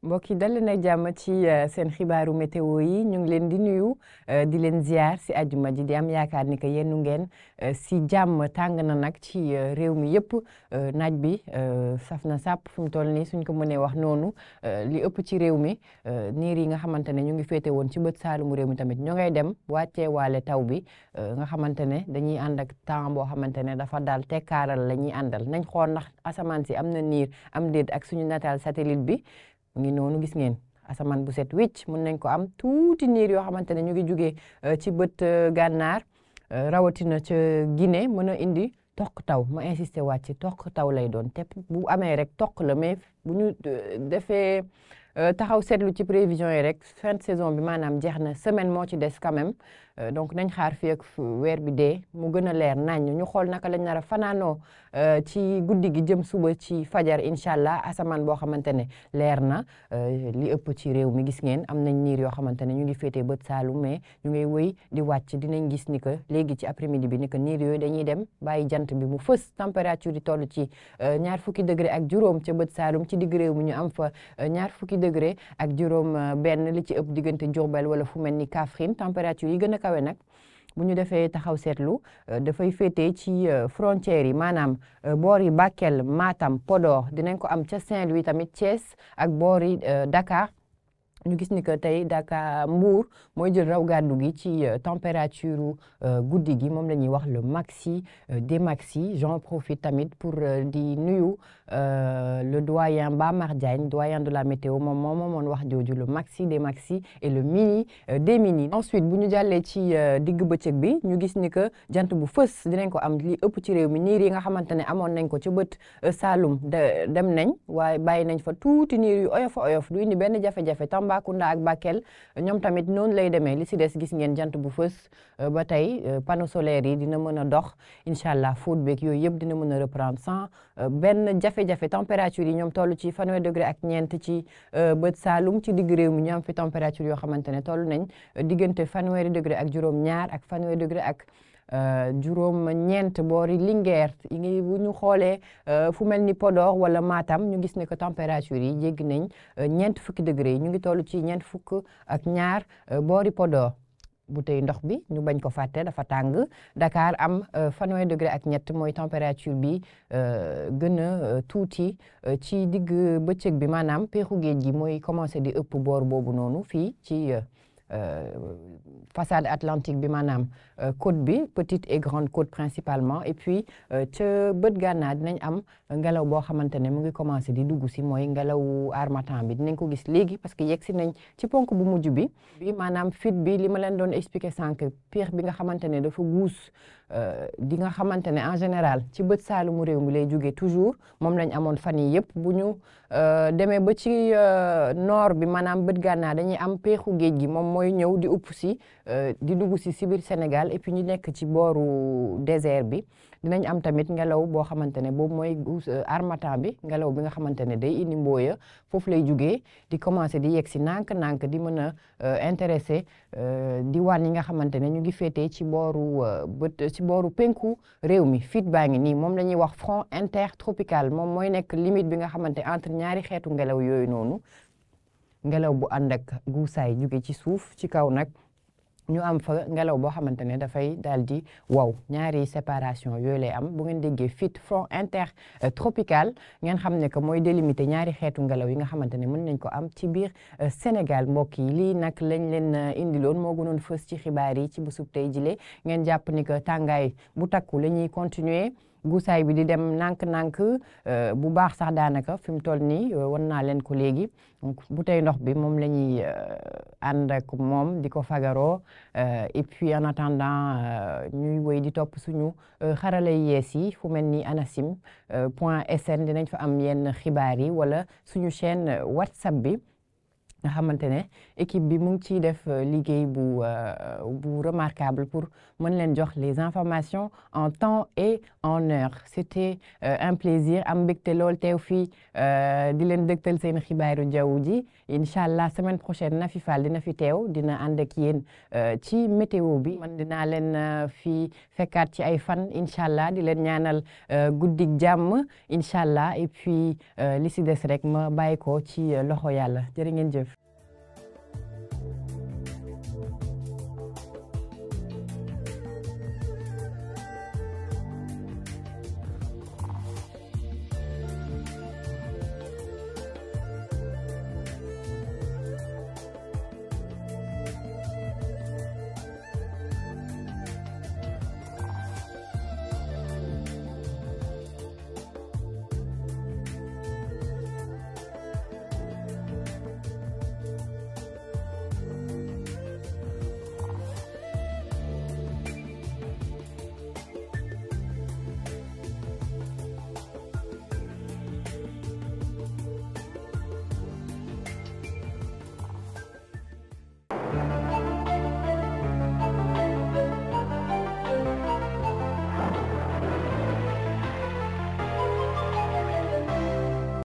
mbokk yi dal leen ak jàmm ci seen xibaaru météo yi ñu ngi leen di nuyu di leen ziar si àjjuma ji di am yaakaar ni que yennu ngeen si jàmm tàng na nag ci réew mi yëpp naaj bi saf na sàpp fu mu toll nii suñ ko mënee wax noonu li ëpp ci réew mi niir yi nga xamante ne ñu ngi féete woon ci bët saalumu réew mi tamit ñu ngay dem wàccee waale taw bi nga xamante ne dañuy ànd ak temps boo xamante ne dafa daal tekkaaral la ñuy àndal nañ xool ndax asamaan si am na niir am déet ak suñu nataal satellite bi. mu ngi noonu gis ngeen asamaan bu set wicc mën nañ ko am tuuti niir yoo xamante ne ñu ngi jugee ci bët gànnaar rawatina ca Guinée mën a indi toq taw ma insisté waat ci toq taw lay doon te bu amee rek toq la mais bu ñu defee taxaw seetlu ci prévision yi rek fin de saison bi maanaam jeex na semaine moo ci des quand même donc nañ xaar fii ak weer bi dee mu gën a leer nañ ñu xool naka lañ nar a fanaanoo ci guddi gi jëm suba ci fajar incha allah asamaan boo xamante ne leer na li ëpp ci réew mi gis ngeen am nañ niir yoo xamante ne ñu ngi féetee bët saalum mais ñu ngay wëy di wàcc dinañ gis ni que léegi ci après midi bi ni que niir yooyu dañuy dem bàyyi jant bi mu fës température yi toll ci ñaar fukki degré ak juróom ca bët saalum ci digg réew mi ñu am fa ñaar fukki degré ak juróom benn li ci ëpp diggante Diourbel wala fu mel ni Kaffrine température yi gën a kawe nag bu ñu defee taxaw seetlu dafay féetee ci frontières yi maanaam boor yi Bakel Matam Podor dinañ ko am ca Saint-Louis tamit Thiès ak boor yi Dakar ñu gis ni que tey Dakar Mbour mooy jël raw gàddu gi ci température guddi gi moom la ñuy wax le maxi des maxi j'en profite tamit pour di nuyu le doyen Bamar Diagne doyen de la météo moom moomoon wax jooju le maxi des maxi et le mini des mini. Ensuite bu ñu jàllee ci digg bëccëg bi ñu gis ni que jant bu fës dinañ ko am li ëpp ci réew mi niir yi nga xamante ne amoon nañ ko ci bët Saalum dem nañ waaye bàyyi nañ fa tuuti niir yu oyof du indi benn jafe-jafe Tambacounda ak Bakel ñoom tamit noonu lay demee li si des gis ngeen jant bu fës ba tey panneau solaire yi dina mën a dox incha allah fóot beeg yooyu yëpp dina mën a reprendre sans benn jafe-jafe température yi ñoom toll ci fanweeri degré ak ñeent ci bët Saalum ci digg réew mi ñu am fi température yoo xamante ne toll nañ diggante fanweeri degré ak juróom-ñaar ak fanweeri degré ak juróom ñeent boori Linguère yi ngi bu ñu xoolee fu mel ni Podor wala Matam ñu gis ne que température yi jéggi nañ ñeent fukki degré yi ñu ngi toll ci ñeent fukk ak ñaar boori Podor bu tey ndox bi ñu bañ ko fàtte dafa tàng Dakar am fanweeri degré ak ñett mooy température bi gën a tuuti ci digg bëccëg bi maanaam peexu géej gi mooy commencé di ëpp boor boobu noonu fii ci façade atlantique bi maanaam côte bi petite et grande côte principalement et puis ca bët gànnaar dinañ am ngelaw boo xamante ne mu ngi commencé di dugg si mooy ngelawu harmattan bi dinañ ko gis léegi parce que yegg si nañ ci ponk bu mujj bi maanaam fit bi li ma leen doon expliquer sànq piix bi nga xamante ne dafa guus di nga xamante ne en général ci bët saalumu réew mi lay jógee toujours moom lañ amoon fan yi yëpp bu ñu demee ba ci nord bi maanaam bët gànnaar dañuy am peexu géej gi moom mooy ñëw di upp si di dugg si biir Sénégal et puis ñu nekk ci booru désert bi dinañ am tamit ngelaw boo xamante ne boobu mooy harmattan bi ngelaw bi nga xamante ne day indi mbooya foofu lay jugee di commencé di yegg si nànk-nànk di mën a intéressé diwaan yi nga xamante ne ñu ngi féetee ci booru penku réew mi fit baa ngi nii moom la ñuy wax front intertropical moom mooy nekk limite bi nga xamante entre ñaari xeetu ngelaw yooyu noonu ngelaw bu ànd ak guusaay jóge ci suuf ci kaw nag ñu am fa ngelaw boo xamante ne dafay daal di waw ñaari séparation yooyu lay am bu ngeen déggee fit front intertropical ngeen xam ne que mooy délimité ñaari xeetu ngelaw yi nga xamante ne mën nañ ko am ci biir Sénégal mbokk yi lii nag lañ leen indiloon moo gënoon fës ci xibaar yi ci bésub tey jile ngeen jàpp ni que tàngaay bu takku la ñuy continuer guusaay bi di dem nànk-nànk bu baax sax daanaka fi mu toll nii wan naa leen ko léegi donc bu tey ndox bi moom la ñuy ànd ak moom di ko fagaroo et puis en attendant ñuy wéy di topp suñu xarala yees yi fu mel ni anacim point sn dinañ fa am yenn xibaar yi wala suñu chaîne WhatsApp bi nga xamante ne équipe bi mu ngi ciy def liggéey bu remarquable pour mën leen jox les informations en temps et en heure c'était un plaisir am mbégte lool teew fii di leen dëgtal seen xibaaru jaww ji incha allah semaine prochaine Nafi Fall dina fi teew dina ànd ak yéen ci météo bi man dinaa leen fi fekkaat ci ay fan incha allah di leen ñaanal guddik jàmm incha allah et puis li si des rek ma bàyyi ko ci loxo yàlla jërë ngeen jëf